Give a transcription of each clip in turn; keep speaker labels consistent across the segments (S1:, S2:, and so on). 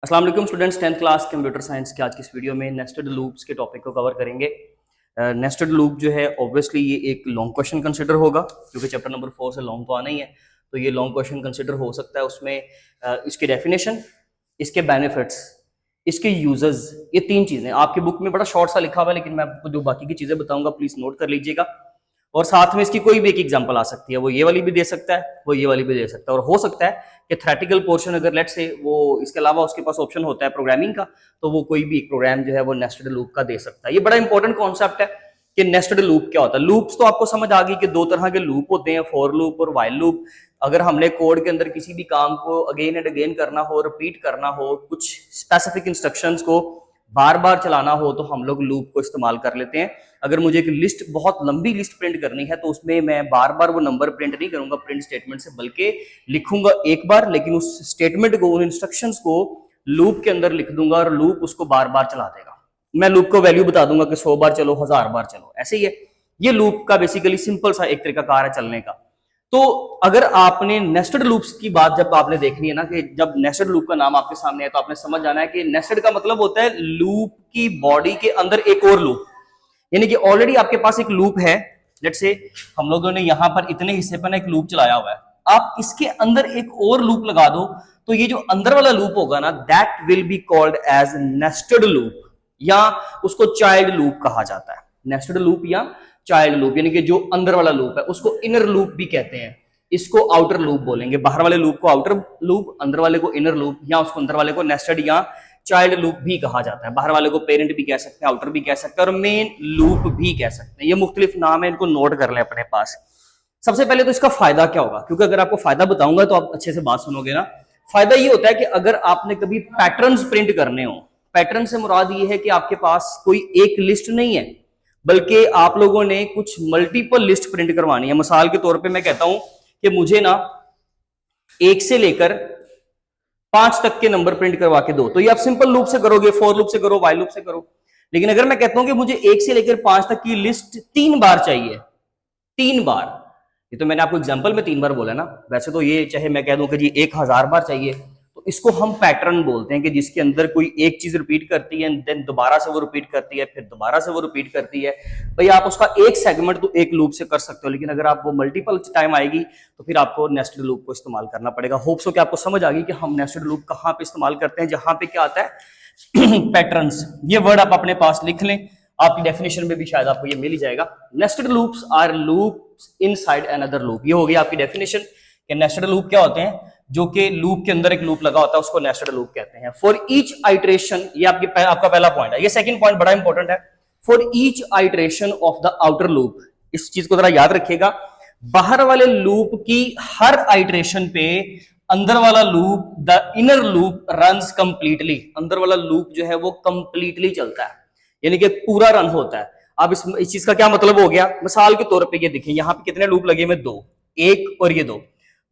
S1: अस्सलाम वालेकुम students, 10th class computer science के आज की इस वीडियो में नेस्टेड लूप्स के टॉपिक को कवर करेंगे। नेस्टेड लूप जो है ऑब्वियसली ये एक लॉन्ग क्वेश्चन कंसिडर होगा क्योंकि चैप्टर नंबर 4 से लॉन्ग तो आना ही है, तो ये लॉन्ग क्वेश्चन कंसिडर हो सकता है। उसमें इसकी डेफिनेशन, इसके बेनिफिट्स, इसके यूजेस, ये तीन चीज़ें आपकी बुक में बड़ा शॉर्ट सा लिखा हुआ है, लेकिन मैं आपको जो बाकी की चीज़ें बताऊंगा प्लीज़ नोट कर लीजिएगा। और साथ में इसकी कोई भी एक एग्जांपल आ सकती है, वो ये वाली भी दे सकता है, वो ये वाली भी दे सकता है, और हो सकता है कि थ्योरेटिकल पोर्शन अगर लेट से वो इसके अलावा उसके पास ऑप्शन होता है प्रोग्रामिंग का, तो वो कोई भी एक प्रोग्राम जो है वो नेस्टेड लूप का दे सकता है। ये बड़ा इंपॉर्टेंट कॉन्सेप्ट है कि नेस्टेड लूप क्या होता है। लूप्स तो आपको समझ आ गई कि दो तरह के लूप होते हैं, फॉर लूप और व्हाइल लूप। अगर हमने कोड के अंदर किसी भी काम को अगेन एंड अगेन करना हो, रिपीट करना हो, कुछ स्पेसिफिक इंस्ट्रक्शंस को बार बार चलाना हो, तो हम लोग लूप को इस्तेमाल कर लेते हैं। अगर मुझे एक लिस्ट, बहुत लंबी लिस्ट प्रिंट करनी है, तो उसमें मैं बार बार वो नंबर प्रिंट नहीं करूंगा प्रिंट स्टेटमेंट से, बल्कि लिखूंगा एक बार, लेकिन उस स्टेटमेंट को, उन इंस्ट्रक्शंस को लूप के अंदर लिख दूंगा और लूप उसको बार बार चला देगा। मैं लूप को वैल्यू बता दूंगा कि 100 बार चलो, 1000 बार चलो, ऐसे ही है। ये लूप का बेसिकली सिंपल सा एक तरीका कार है चलने का। तो अगर आपने नेस्टेड लूप्स की बात जब आपने देखनी है ना, कि जब नेस्टेड लूप का नाम आपके सामने है, तो आपने समझ जाना है कि नेस्टेड का मतलब होता है लूप की बॉडी के अंदर एक और लूप। यानी कि ऑलरेडी आपके पास एक लूप है, लेट्स से हम लोगों ने यहां पर इतने हिस्से पर एक लूप चलाया हुआ है, आप इसके अंदर एक और लूप लगा दो, तो ये जो अंदर वाला लूप होगा ना, that will be called as nested loop, या उसको चाइल्ड लूप कहा जाता है। नेस्टेड लूप या चाइल्ड लूप, यानी कि जो अंदर वाला लूप है उसको इनर लूप भी कहते हैं। इसको आउटर लूप बोलेंगे, बाहर वाले लूप को आउटर लूप, अंदर वाले को इनर लूप, या उसको अंदर वाले को नेस्टेड या चाइल्ड लूप भी कहा जाता है। बाहर वाले को पेरेंट भी कह सकते हैं, आउटर भी कह सकते हैं, और मेन लूप भी कह सकते हैं। ये मुख्तलिफ नाम है, इनको नोट कर लें अपने पास। सबसे पहले तो इसका फायदा क्या होगा, क्योंकि अगर आपको फायदा बताऊंगा तो आप अच्छे से बात सुनोगे ना। फायदा ये होता है कि अगर आपने कभी पैटर्न्स प्रिंट करने हो, पैटर्न से मुराद ये है कि आपके पास कोई एक लिस्ट नहीं है, बल्कि आप लोगों ने कुछ मल्टीपल लिस्ट प्रिंट करवानी है। मिसाल के तौर पे मैं कहता हूं कि मुझे ना 1 से लेकर 5 तक के नंबर प्रिंट करवा के दो, तो ये आप सिंपल लूप से करोगे, फॉर लूप से करो, व्हाइल लूप से करो। लेकिन अगर मैं कहता हूं कि मुझे 1 से लेकर 5 तक की लिस्ट 3 बार चाहिए, 3 बार, ये तो मैंने आपको एग्जांपल में 3 बार बोला ना, वैसे तो ये चाहे मैं कह दूं कि जी 1000 बार चाहिए, तो इसको हम पैटर्न बोलते हैं, कि जिसके अंदर कोई एक चीज रिपीट करती है, देन दोबारा से वो रिपीट करती है, फिर दोबारा से वो रिपीट करती है। भाई आप उसका एक सेगमेंट तो एक लूप से कर सकते हो, लेकिन अगर आप वो मल्टीपल टाइम आएगी तो फिर आपको नेस्टेड लूप को इस्तेमाल करना पड़ेगा। होप्स हो कि आपको समझ आ गई कि हम नेस्टेड लूप कहाँ पे इस्तेमाल करते हैं, जहां पे क्या आता है पैटर्न्स। ये वर्ड आप अपने पास लिख लें, आपकी डेफिनेशन में भी शायद आपको ये मिल ही जाएगा। Nested loops are loops inside another loop, ये हो गई आपकी डेफिनेशन कि नेस्टेड लूप क्या होते हैं, जो कि लूप के अंदर एक लूप लगा होता है, उसको नेस्टेड लूप कहते हैं। फॉर ईच आइट्रेशन, ये आपका पहला पॉइंट है। ये सेकंड पॉइंट बड़ा इंपॉर्टेंट है, for each iteration of the outer loop. इस चीज को जरा याद रखिएगा, बाहर वाले लूप की हर आइट्रेशन पे अंदर वाला loop, the inner loop runs completely, अंदर वाला लूप जो है वो कंप्लीटली चलता है, यानी कि पूरा रन होता है। अब इस चीज का क्या मतलब हो गया, मिसाल के तौर पे ये देखिए, यहाँ पे कितने लूप लगे में, 2, 1 और ये 2।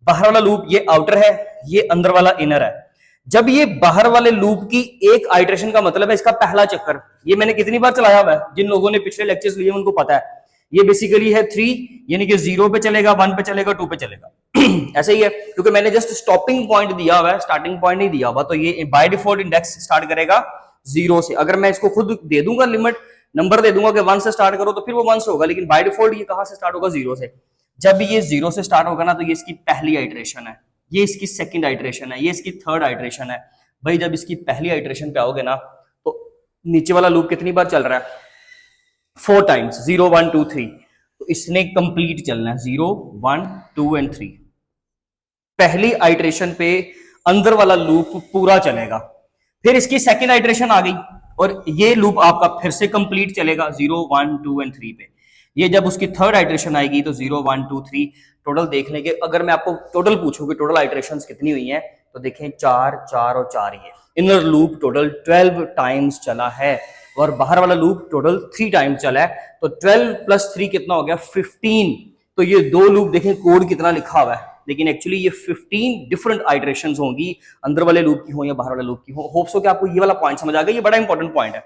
S1: बाहर वाला लूप ये आउटर है, ये अंदर वाला इनर है। जब ये बाहर वाले लूप की एक आइट्रेशन का मतलब है इसका पहला चक्कर, ये मैंने कितनी बार चलाया हुआ है, जिन लोगों ने पिछले लेक्चर्स लिए उनको पता है। ये बेसिकली है 3, यानी कि 0 पे चलेगा, 1 पे चलेगा, 2 पे चलेगा ऐसे ही है, क्योंकि मैंने जस्ट स्टॉपिंग पॉइंट दिया हुआ है, स्टार्टिंग पॉइंट नहीं दिया हुआ, तो ये बाय डिफॉल्ट इंडेक्स स्टार्ट करेगा 0 से। अगर मैं इसको खुद दे दूंगा लिमिट, नंबर दे दूंगा कि 1 से स्टार्ट करो, तो फिर वो 1 से होगा, लेकिन बाय डिफॉल्ट ये कहां से स्टार्ट होगा, 0 से। जब ये 0 से स्टार्ट होगा ना, तो ये इसकी पहली आइट्रेशन है, ये इसकी सेकंड आइट्रेशन है, ये इसकी थर्ड आइट्रेशन है। भाई जब इसकी पहली आइट्रेशन पे आओगे ना, तो नीचे वाला लूप कितनी बार चल रहा है, 4 टाइम्स, 0 1 2 3, तो इसने कंप्लीट चलना है 0 1 2 एंड 3। पहली आइट्रेशन पे अंदर वाला लूप पूरा चलेगा, फिर इसकी सेकंड आइट्रेशन आ गई और ये लूप आपका फिर से कंप्लीट चलेगा 0 1 2 एंड 3 पे। ये जब उसकी थर्ड आइट्रेशन आएगी तो 0 1 2 3 टोटल देख लेंगे। अगर मैं आपको टोटल पूछूं कि टोटल आइट्रेशंस कितनी हुई हैं, तो देखें 4 4 और 4 ही है। इनर लूप टोटल 12 टाइम्स चला है और बाहर वाला लूप टोटल 3 टाइम्स चला है, तो 12 प्लस 3 कितना हो गया, 15। तो ये दो लूप देखें कोड कितना लिखा हुआ है, लेकिन एक्चुअली ये 15 डिफरेंट आइट्रेशंस होंगी, अंदर वाले लूप की हो या बाहर वाले लूप की हो। होप्स हो कि आपको ये वाला पॉइंट समझ आ गया, ये बड़ा इंपॉर्टेंट पॉइंट है।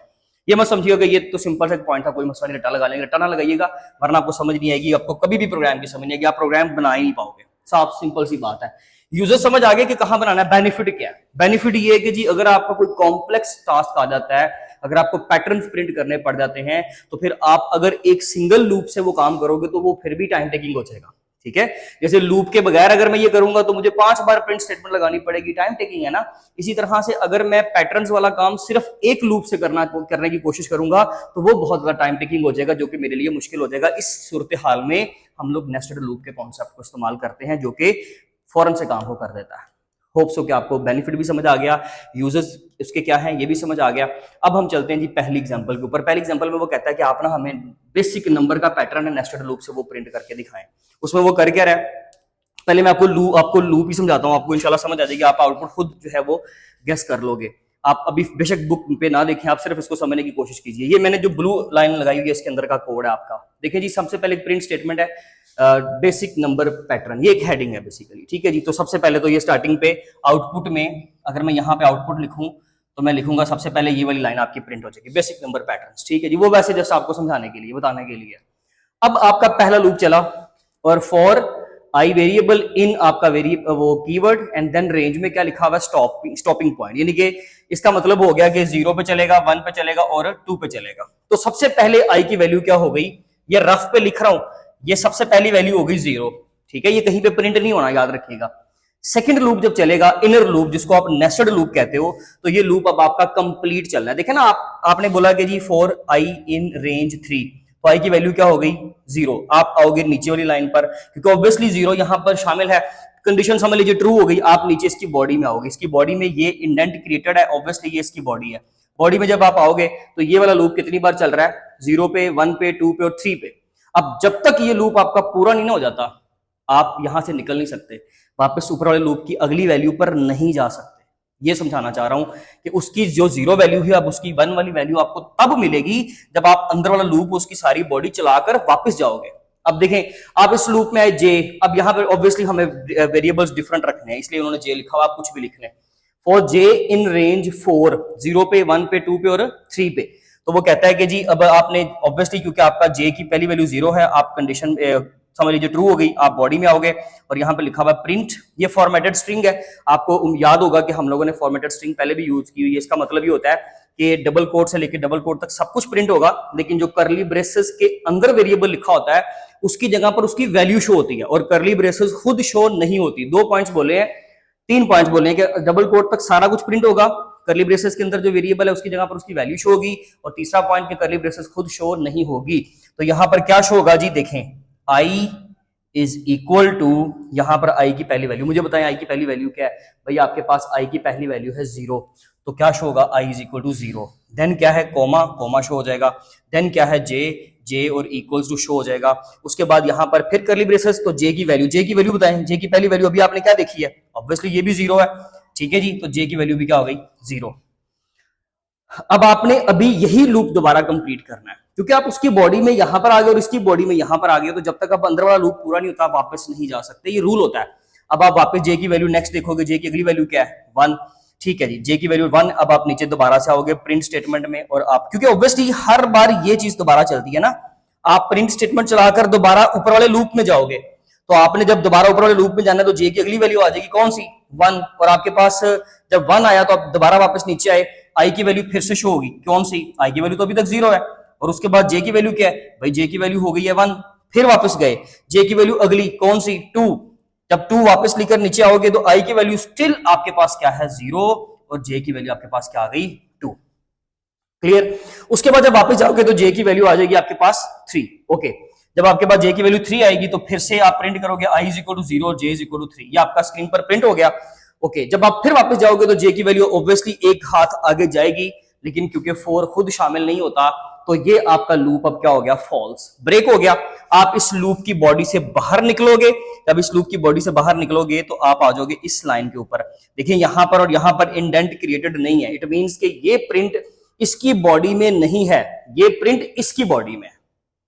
S1: ये मत समझिएगा ये तो सिंपल सा पॉइंट था, कोई मसला नहीं, रट्टा लगा लेंगे, रट्टा ना लगाइएगा, वरना आपको समझ नहीं आएगी, आपको कभी भी प्रोग्राम की समझ नहीं आएगी, आप प्रोग्राम बना ही नहीं पाओगे। साफ सिंपल सी बात है। यूजर समझ आ गया कि कहां बनाना है। बेनिफिट क्या है? बेनिफिट ये है कि जी अगर आपका कोई कॉम्प्लेक्स टास्क आ जाता है, अगर आपको पैटर्न प्रिंट करने पड़ जाते हैं, तो फिर आप अगर एक सिंगल लूप से वो काम करोगे तो वो फिर भी टाइम टेकिंग हो जाएगा। ठीक है, जैसे लूप के बगैर अगर मैं ये करूंगा तो मुझे 5 बार प्रिंट स्टेटमेंट लगानी पड़ेगी, टाइम टेकिंग है ना। इसी तरह से अगर मैं पैटर्न्स वाला काम सिर्फ एक लूप से करने की कोशिश करूंगा तो वो बहुत ज्यादा टाइम टेकिंग हो जाएगा, जो कि मेरे लिए मुश्किल हो जाएगा। इस सूरत हाल में हम लोग नेस्टेड लूप के कॉन्सेप्ट को इस्तेमाल करते हैं, जो कि फौरन से काम को कर देता है। होप सो कि आपको बेनिफिट भी समझ आ गया, यूजर्स इसके क्या है ये भी समझ आ गया। अब हम चलते हैं जी पहली एग्जांपल के ऊपर। पहली एग्जांपल में वो कहता है कि आप ना हमें बेसिक नंबर का पैटर्न है नेस्टेड लूप से वो प्रिंट करके दिखाएं। उसमें वो कर क्या रहा है, पहले मैं आपको लूप ही समझाता हूं, आपको इंशाल्लाह समझ आ जाएगी, आप आउटपुट खुद जो है वो गेस कर लोगे। आप अभी बेशक बुक पे ना देखें, आप सिर्फ इसको समझने की कोशिश कीजिए। ये मैंने जो ब्लू लाइन लगाई हुई है इसके अंदर का कोड है आपका। देखिए जी, सबसे पहले प्रिंट स्टेटमेंट है बेसिक नंबर पैटर्न, ये एक हेडिंग है बेसिकली। ठीक है जी, तो सबसे पहले तो ये स्टार्टिंग पे आउटपुट में अगर मैं यहाँ पे आउटपुट लिखूं तो मैं लिखूंगा सबसे पहले ये वाली लाइन आपकी प्रिंट हो जाएगी, बेसिक नंबर पैटर्न। ठीक है जी, वो वैसे जस्ट आपको समझाने के लिए, बताने के लिए। अब आपका पहला लूप चला और फॉर आई वेरिएबल इन आपका वेरिएबल वो कीवर्ड एंड देन रेंज में क्या लिखा हुआ है, स्टॉपिंग पॉइंट, यानी कि इसका मतलब हो गया कि 0 पे चलेगा, 1 पे चलेगा और 2 पे चलेगा। तो सबसे पहले आई की वैल्यू क्या हो गई, ये रफ पे लिख रहा हूं, ये सबसे पहली वैल्यू हो गई 0। ठीक है, ये कहीं पे प्रिंट नहीं होना, याद रखिएगा। सेकंड लूप जब चलेगा, इनर लूप जिसको आप नेस्टेड लूप कहते हो, तो ये लूप अब आपका कंप्लीट चलना है। देखे ना, आपने बोला कि जी फॉर आई इन रेंज 3, तो आई की वैल्यू क्या हो गई 0। आप आओगे नीचे वाली लाइन पर, क्योंकि ऑब्वियसली 0 यहां पर शामिल है। कंडीशन समझ लीजिए ट्रू हो गई, आप नीचे इसकी बॉडी में आओगे। इसकी बॉडी में ये इंडेंट क्रिएटेड है, ऑब्वियसली ये इसकी बॉडी है। बॉडी में जब आप आओगे तो ये वाला लूप कितनी बार चल रहा है, 0 पे, 1 पे, 2 पे और 3 पे। अब जब तक ये लूप आपका पूरा नहीं ना हो जाता, आप यहां से निकल नहीं सकते, वापस ऊपर वाले लूप की अगली वैल्यू पर नहीं जा सकते। ये समझाना चाह रहा हूं कि उसकी जो 0 वैल्यू है, अब उसकी 1 वाली वैल्यू आपको तब मिलेगी जब आप अंदर वाला लूप उसकी सारी बॉडी चलाकर वापस जाओगे। अब देखें, आप इस लूप में आए जे, अब यहां पर ऑब्वियसली हमें वेरिएबल्स डिफरेंट रखने हैं, इसलिए उन्होंने जे लिखा हुआ, आप कुछ भी लिख लें। फॉर जे इन रेंज 4, 0 पे, 1 पे, 2 पे और 3 पे। तो वो कहता है कि जी अब आपने ऑब्वियसली, क्योंकि आपका जे की पहली वैल्यू 0 है, आप कंडीशन समझ लीजिए ट्रू हो गई, आप बॉडी में आओगे और यहाँ पे लिखा हुआ प्रिंट, ये फॉर्मेटेड स्ट्रिंग है। आपको याद होगा कि हम लोगों ने फॉर्मेटेड स्ट्रिंग पहले भी यूज की हुई है। इसका मतलब ये होता है कि डबल कोट से लेकर डबल कोट तक सब कुछ प्रिंट होगा, लेकिन जो करली ब्रेसेस के अंदर वेरिएबल लिखा होता है उसकी जगह पर उसकी वैल्यू शो होती है, और करली ब्रेसेस खुद शो नहीं होती। 2 पॉइंट्स बोले हैं, 3 पॉइंट्स बोले हैं कि डबल कोट तक सारा कुछ प्रिंट होगा, करली ब्रेसेस के अंदर जो वेरिएबल है उसकी जगह पर उसकी वैल्यू शो होगी, और तीसरा पॉइंट कि करली ब्रेसेस खुद शो नहीं होगी। तो यहां पर क्या शो होगा जी, देखें, आई इज इक्वल टू, यहां पर आई की पहली वैल्यू, मुझे बताएं आई की पहली वैल्यू क्या है भाई, आपके पास आई की पहली वैल्यू है 0, तो क्या शो होगा, आई इज इक्वल टू 0। देन क्या है, कोमा, कोमा शो हो जाएगा। देन क्या है, जे, जे और इक्वल्स टू शो हो जाएगा। उसके बाद यहां पर फिर करली ब्रेसेस, तो जे की वैल्यू बताएं, जे की पहली वैल्यू अभी आपने क्या देखी है, ऑब्वियसली ये भी 0 है। ठीक है जी, तो जे की वैल्यू भी क्या हो गई 0। अब आपने अभी यही लूप दोबारा कंप्लीट करना है, क्योंकि आप उसकी बॉडी में यहां पर आ गए और इसकी बॉडी में यहां पर आ गए, तो जब तक आप अंदर वाला लूप पूरा नहीं होता आप वापस नहीं जा सकते, ये रूल होता है। अब आप वापस जे की वैल्यू नेक्स्ट देखोगे, जे की अगली वैल्यू क्या है 1। ठीक है जी, जे की वैल्यू 1। अब आप नीचे दोबारा से आओगे प्रिंट स्टेटमेंट में, और आप, क्योंकि ऑब्वियसली हर बार ये चीज दोबारा चलती है ना, आप प्रिंट स्टेटमेंट चलाकर दोबारा ऊपर वाले लूप में जाओगे, तो आपने जब दोबारा ऊपर वाले लूप में जाना है तो जे की अगली वैल्यू आ जाएगी कौन सी, 1, और आपके पास जब 1 आया तो आप दोबारा वापस नीचे आए, आई की वैल्यू फिर से शो होगी कौन सी, आई की वैल्यू तो अभी तक 0 है, और उसके बाद जे की वैल्यू क्या है भाई, जे की वैल्यू हो गई है 1, फिर वापस गए, जे की वैल्यू अगली कौन सी 2, जब 2 वापस लेकर नीचे आओगे तो आई की वैल्यू स्टिल आपके पास क्या है 0, और जे की वैल्यू आपके पास क्या आ गई 2। क्लियर। उसके बाद जब वापस जाओगे तो जे की वैल्यू आ जाएगी आपके पास 3। ओके, जब आपके पास जे की वैल्यू 3 आएगी तो फिर से आप प्रिंट करोगे I is equal to 0, J is equal to 3, ये आपका स्क्रीन पर प्रिंट हो गया। ओके, जब आप फिर वापस जाओगे तो जे की वैल्यू ऑब्वियसली एक हाथ आगे जाएगी, लेकिन क्योंकि 4 खुद शामिल नहीं होता तो ये आपका लूप अब क्या हो गया, फॉल्स, ब्रेक हो गया। आप इस लूप की बॉडी से बाहर निकलोगे, जब इस लूप की बॉडी से बाहर निकलोगे तो आप आ जाओगे इस लाइन के ऊपर। देखिए यहां पर और यहां पर इंडेंट क्रिएटेड नहीं है, इट मींस कि ये प्रिंट इसकी बॉडी में नहीं है, ये प्रिंट इसकी बॉडी में।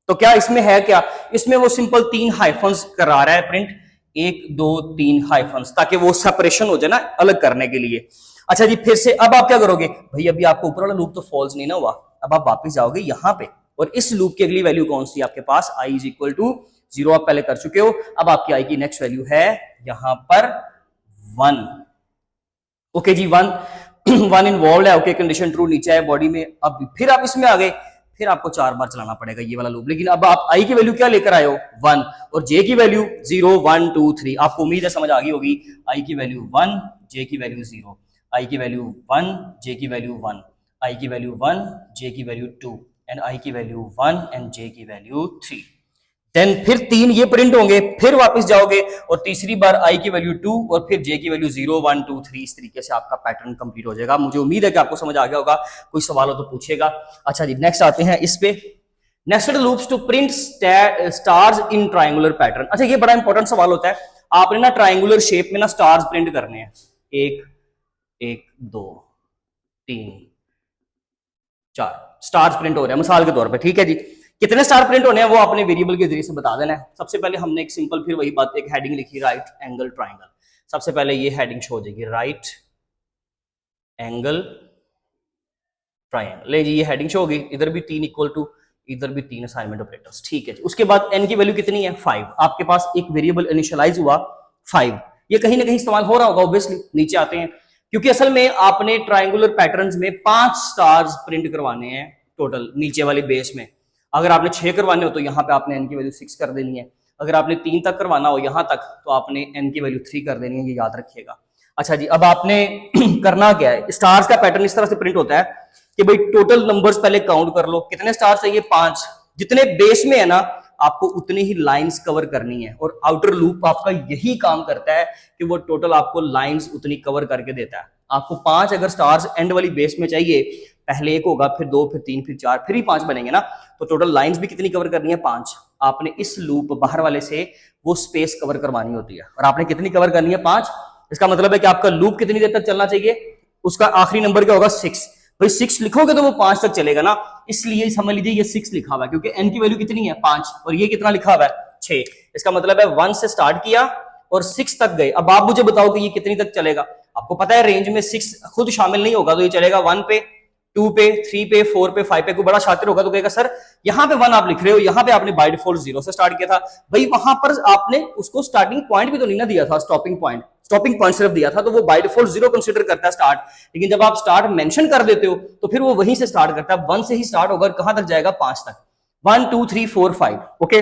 S1: तो क्या इसमें है, क्या इसमें वो सिंपल 3 हाइफन्स करा रहा है प्रिंट, 1 2 3 हाइफन्स, ताकि वो सेपरेशन हो जाए ना, अलग करने के लिए। अच्छा जी, फिर से अब आप क्या करोगे भाई, अभी आपको ऊपर वाला लूप तो फॉल्स नहीं ना हुआ, अब आप वापस जाओगे यहां पे, और इस लूप की अगली वैल्यू कौन सी आपके पास, आई इज इक्वल टू 0 आप पहले कर चुके हो, अब आपकी आई की नेक्स्ट वैल्यू है यहां पर 1। ओके जी, 1 1 इन्वॉल्व है। ओके, कंडीशन ट्रू नीचे है बॉडी में। अब फिर आप इसमें आ गए, फिर आपको 4 बार चलाना पड़ेगा ये वाला लूप। लेकिन अब आप आई की वैल्यू क्या लेकर आए हो, 1, और जे की वैल्यू 0 1 2 3। आपको उम्मीद है समझ आ गई होगी। आई की वैल्यू 1, जे की वैल्यू 0, आई की वैल्यू 1, जे की वैल्यू 1, आई की वैल्यू 1, जे की वैल्यू 2, एंड आई की वैल्यू 1 एंड जे की वैल्यू 3। देन फिर 3 ये प्रिंट होंगे, फिर वापस जाओगे और तीसरी बार आई की वैल्यू 2 और फिर जे की वैल्यू 0 1 2 3। इस तरीके से आपका पैटर्न कंप्लीट हो जाएगा। मुझे उम्मीद है कि आपको समझ आ गया होगा। कोई सवाल हो तो पूछेगा। अच्छा जी, नेक्स्ट आते हैं इस पे, nested loops to print stars in triangular pattern. अच्छा, ये बड़ा इंपॉर्टेंट सवाल होता है। आपने ना ट्रायंगुलर शेप में ना स्टार्स प्रिंट करने हैं, 1 1 2 3 4 स्टार्स प्रिंट हो रहे हैं मिसाल के तौर पे, ठीक है जी। कितने स्टार प्रिंट होने हैं वो आपने वेरिएबल के जरिए से बता देना है। सबसे पहले हमने एक सिंपल, फिर वही बात, एक हेडिंग लिखी, राइट एंगल ट्राइंगल। सबसे पहले ये हेडिंग शो हो जाएगी, राइट एंगल ट्राइंगल। ले जी, ये हेडिंग शो होगी। इधर भी 3 इक्वल टू, इधर भी 3 असाइनमेंट ऑपरेटर्स, ठीक है जी। उसके बाद एन की वैल्यू कितनी है, 5। आपके पास एक वेरिएबल इनिशियलाइज हुआ 5। ये कहीं ना कहीं इस्तेमाल हो रहा होगा ऑब्वियसली। नीचे आते हैं, क्योंकि असल में आपने ट्राइंगुलर पैटर्न्स में 5 स्टार्स प्रिंट करवाने हैं टोटल नीचे वाले बेस में। अगर आपने 6 करवाने हो तो यहाँ पे आपने एन की वैल्यू 6 कर देनी है। अगर आपने 3 तक करवाना हो यहाँ तक तो आपने एन की वैल्यू 3 कर देनी है, ये याद रखिएगा। अच्छा जी, अब आपने करना क्या है, स्टार्स का पैटर्न इस तरह से प्रिंट होता है कि भाई टोटल नंबर्स पहले काउंट कर लो, कितने स्टार चाहिए, 5। जितने बेस में है ना आपको उतनी ही लाइंस कवर करनी है, और आउटर लूप आपका यही काम करता है कि वो टोटल आपको लाइंस उतनी कवर करके देता है। आपको 5 अगर स्टार्स एंड वाली बेस में चाहिए, पहले 1 होगा, फिर 2, फिर 3, फिर 4, फिर ही 5 बनेंगे ना, तो टोटल लाइंस भी कितनी कवर करनी है, 5। आपने इस लूप बाहर वाले से वो स्पेस कवर करवानी होती है, और आपने कितनी कवर करनी है, 5। इसका मतलब है कि आपका लूप कितनी देर तक चलना चाहिए, उसका आखिरी नंबर क्या होगा, 6। भाई 6 लिखोगे तो वो 5 तक चलेगा ना, इसलिए समझ लीजिए ये 6 लिखा हुआ है, क्योंकि n की वैल्यू कितनी है, 5, और ये कितना लिखा हुआ है, 6। इसका मतलब है 1 से स्टार्ट किया और 6 तक गए। अब आप मुझे बताओ कि ये कितनी तक चलेगा। आपको पता है रेंज में 6 खुद शामिल नहीं होगा, तो ये चलेगा 1 पे, 2 पे, 3 पे, 4 पे, 5 पे। कोई बड़ा शातिर होगा तो कहेगा सर यहाँ पे 1 आप लिख रहे हो, यहाँ पे आपने बाय डिफॉल्ट 0 से स्टार्ट किया था। भाई वहां पर आपने उसको स्टार्टिंग पॉइंट भी तो नहीं ना दिया था, स्टॉपिंग पॉइंट सिर्फ दिया था, तो वो बाय डिफॉल्ट 0 कंसीडर करता है स्टार्ट। लेकिन जब आप स्टार्ट मेंशन कर देते हो तो फिर वो वहीं से स्टार्ट करता है, 1 से ही स्टार्ट होगा, कहां तक जाएगा, 5 तक। 1 2 3 4 5। ओके,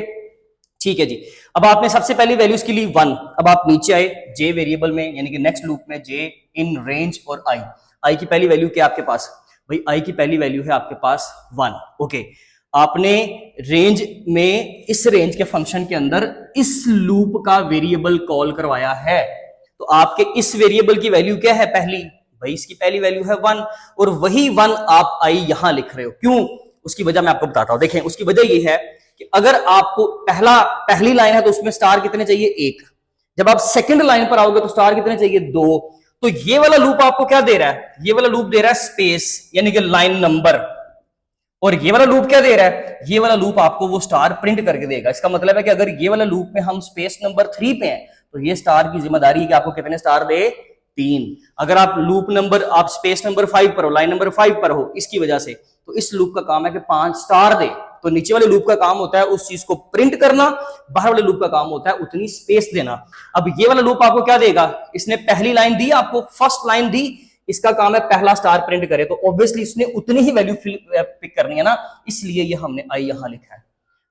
S1: ठीक है जी। अब आपने सबसे पहली वैल्यूज के लिए 1। अब आप नीचे आए जे वेरिएबल में, यानी कि नेक्स्ट लूप में, जे इन रेंज और आई की पहली वैल्यू क्या आपके पास, भाई आई की पहली वैल्यू है आपके पास 1। ओके, आपने रेंज में इस रेंज के फंक्शन के अंदर इस लूप का वेरिएबल कॉल करवाया है, तो आपके इस वेरिएबल की वैल्यू क्या है, पहली, भाई इसकी पहली वैल्यू है 1, और वही 1 आप आई यहां लिख रहे हो। क्यों, उसकी वजह मैं आपको बताता हूं। देखें, उसकी वजह ये है कि अगर आपको पहली लाइन है तो उसमें स्टार कितने चाहिए, 1। जब आप सेकंड लाइन पर आओगे तो स्टार कितने चाहिए, 2। तो ये वाला लूप आपको क्या दे रहा है, ये वाला लूप दे रहा है स्पेस, यानी कि लाइन नंबर। और ये वाला लूप क्या दे रहा है, ये वाला लूप आपको वो स्टार प्रिंट करके देगा। इसका मतलब है कि अगर ये वाला लूप में हम स्पेस नंबर 3 पे हैं तो ये स्टार की जिम्मेदारी है कि आपको कितने स्टार दे, 3। अगर आप लूप नंबर, आप स्पेस नंबर 5 पर हो, लाइन नंबर 5 पर हो, इसकी वजह से, तो इस लूप का काम है कि 5 स्टार दे। तो नीचे वाले लूप का काम होता है उस चीज को प्रिंट करना, बाहर वाले लूप का काम होता है उतनी स्पेस देना। अब ये वाला लूप आपको क्या देगा, इसने पहली लाइन दी, आपको फर्स्ट लाइन दी, इसका काम है पहला स्टार प्रिंट करे, तो ऑब्वियसली इसने उतनी ही वैल्यू पिक करनी है ना, इसलिए ये हमने आई यहां लिखा है।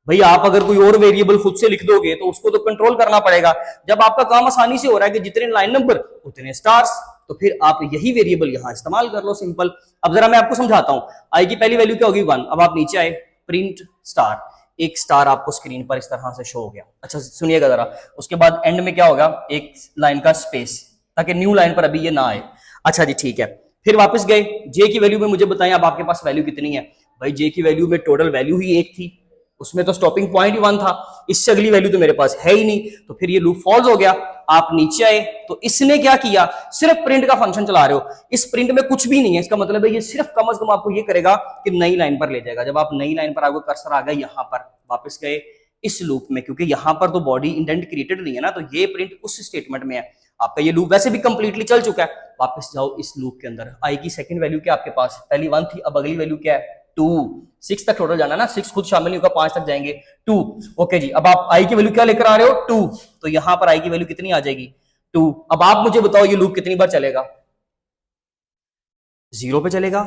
S1: भाई आप अगर कोई और वेरिएबल खुद से लिख दोगे तो उसको तो कंट्रोल करना पड़ेगा। जब आपका काम आसानी से हो रहा है कि जितने लाइन नंबर उतने स्टार्स, तो फिर आप यही वेरिएबल यहां इस्तेमाल कर लो, सिंपल। अब जरा मैं आपको समझाता हूं। आई की पहली वैल्यू क्या होगी, 1। अब आप नीचे आए, प्रिंट स्टार, एक स्टार आपको स्क्रीन पर इस तरह से शो हो गया। अच्छा सुनिएगा जरा, उसके बाद एंड में क्या होगा, एक लाइन का स्पेस, ताकि न्यू लाइन पर अभी ये ना आए। अच्छा जी, ठीक है। फिर वापस गए, जे की वैल्यू में मुझे बताएं अब आपके पास वैल्यू कितनी है। भाई जे की वैल्यू में टोटल वैल्यू ही 1 थी, उसमें तो स्टॉपिंग पॉइंट ही 1 था, इससे अगली वैल्यू तो मेरे पास है ही नहीं, तो फिर ये लूप फॉल्स हो गया। आप नीचे आए तो इसने क्या किया, सिर्फ प्रिंट का फंक्शन चला रहे हो, इस प्रिंट में कुछ भी नहीं है। इसका मतलब है ये सिर्फ कम से कम आपको ये करेगा कि नई लाइन पर ले जाएगा। जब आप नई लाइन पर आओगे, कर्सर आ गए यहां पर, वापस गए इस लूप में, क्योंकि यहां पर तो बॉडी इंडेंट क्रिएटेड नहीं है ना, तो ये प्रिंट उस स्टेटमेंट में है। आपका ये लूप वैसे भी कंप्लीटली चल चुका है। वापस जाओ इस लूप के अंदर, आई की सेकंड वैल्यू क्या आपके पास, पहली 1 थी, अब अगली वैल्यू क्या है, 2। 6 तक टोटल जाना ना, 6 खुद शामिल नहीं होगा, 5 तक जाएंगे, 2। ओके जी, अब आप आई की वैल्यू क्या लेकर आ रहे हो, 2। तो यहां पर आई की वैल्यू कितनी आ जाएगी, 2। अब आप मुझे बताओ ये लूप कितनी बार चलेगा? 0 पे चलेगा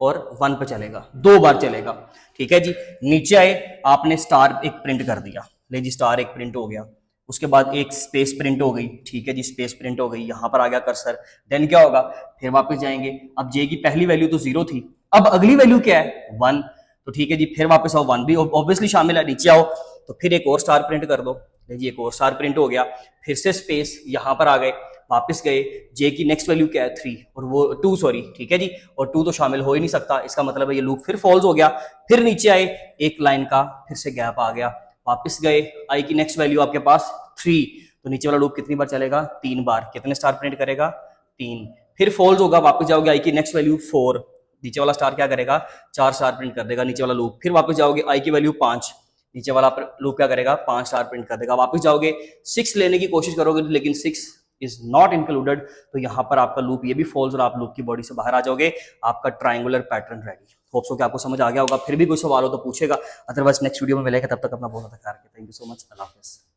S1: और 1 पे चलेगा, 2 बार चलेगा। ठीक है जी, नीचे आए, आपने स्टार एक प्रिंट कर दिया, ले जी स्टार एक प्रिंट हो गया, उसके बाद एक स्पेस प्रिंट हो गई। ठीक है जी, स्पेस प्रिंट हो गई, यहां पर आ गया कर्सर। देन क्या होगा, फिर वापस जाएंगे। अब जे की पहली वैल्यू तो 0 थी, अब अगली वैल्यू क्या है? 1। तो ठीक है जी, फिर वापस आओ, 1 भी ऑब्वियसली शामिल है, नीचे आओ तो फिर एक और स्टार प्रिंट कर दो। जी एक और स्टार प्रिंट हो गया, फिर से स्पेस, यहां पर आ गए, वापस गए, जे की नेक्स्ट वैल्यू क्या है? 3 और वो 2 सॉरी। ठीक है जी, और 2 तो शामिल हो ही नहीं सकता, इसका मतलब है ये लूप फिर फॉल्स हो गया। फिर नीचे आए, एक लाइन का फिर से गैप आ गया, वापस गए, आई की नेक्स्ट वैल्यू आपके पास 3, तो नीचे वाला लूप कितनी बार चलेगा? 3 बार। कितने स्टार प्रिंट करेगा? 3। फिर फॉल्स होगा, वापस जाओगे, आई की नेक्स्ट वैल्यू 4, नीचे वाला स्टार क्या करेगा? 4 स्टार प्रिंट कर देगा नीचे वाला लूप। फिर वापस जाओगे, आई की वैल्यू 5, नीचे वाला लूप क्या करेगा? 5 स्टार प्रिंट कर देगा। वापस जाओगे, 6 लेने की कोशिश करोगे लेकिन 6 इज नॉट इंक्लूडेड, तो यहां पर आपका लूप ये भी फॉल्स और आप लूप की बॉडी से बाहर आ जाओगे, आपका triangular pattern ready. Hope so कि आपको समझ आ गया होगा। फिर भी कोई सवाल हो तो पूछेगा, अदरवाइज नेक्स्ट वीडियो में मिलेगा, तब तक अपना बहुत ख्याल रखिए। थैंक यू सो मच, अल्लाह हाफिज़।